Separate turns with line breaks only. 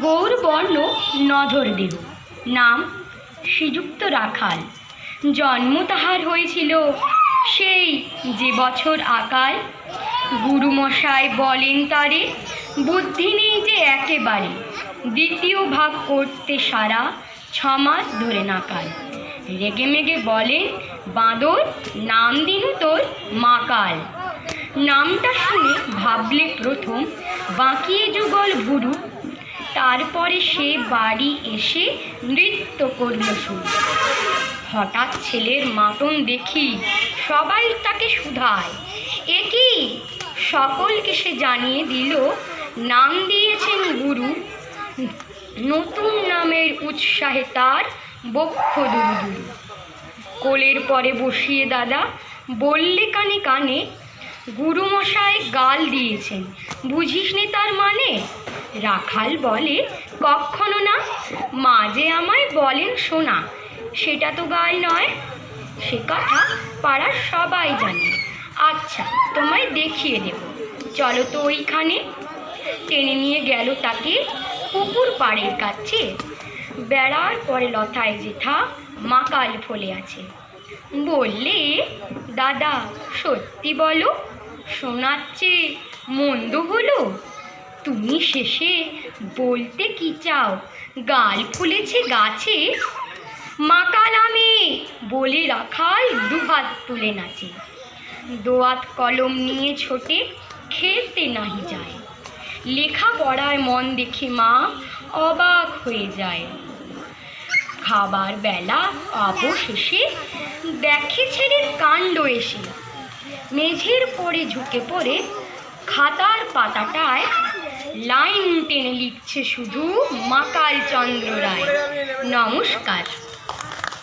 গৌরবর্ণ নধর দেহ, নাম শ্রীযুক্ত রাখাল। জন্ম তাহার হয়েছিল সেই যে বছর আকাল। গুরুমশাই বলেন তারে, বুদ্ধি নেই যে একেবারে, দ্বিতীয় ভাগ করতে সারা 6 মাস ধরে নাকাল। রেগে মেগে বলেন, বাঁদর নাম দিনু তোর মাকাল। নামটা শুনে ভাবলে প্রথম, বাঁকিয়ে যুগল ভুরু। তারপরে সে বাড়ি এসে নৃত্য করল শুরু। হঠাৎ ছেলের মাতন দেখি সবাই তাকে শুধায়, এ কি? সকলকে সে জানিয়ে দিল, নাম দিয়েছেন গুরু। নতুন নামের উৎসাহে তার বক্ষ দুরু দুরু। কোলের পরে বসিয়ে দাদা বললে কানে কানে, গুরুমশাই গাল দিয়েছেন, বুঝিস নি তার মানে? রাখাল বলে, কখনো না, মাঝে আমায় বলেন শোনা, সেটা তো গাল নয়। সে কথা পাড়ার সবাই জানে। আচ্ছা, তোমায় দেখিয়ে দেব, চলো তো ওইখানে। টেনে নিয়ে গেল তাকে পুকুর পাড়ের কাছে। বেড়ার পরে লতায় যেথা মাকাল ফলে আছে। বললে, দাদা সত্যি বলো, শোনাচ্ছে মন্দ হলো? তুমি শেষে বলতে কি চাও, গাল ফুলেছে গাছে? মাকাল আমি বলে রাখাল দুহাত তুলে নাচে। দোয়াত কলম নিয়ে ছোটে, খেলতে নাহি যায়। লেখা পড়ায় মন দেখে মা অবাক হয়ে যায়। খাবার বেলা অবশেষে দেখে ছেলের কাণ্ড এসে, মেঝের পরে ঝুঁকে পড়ে খাতার পাতাটায় লাইন টেনে লিখছে শুধু মাকাল চন্দ্র রায়। নমস্কার।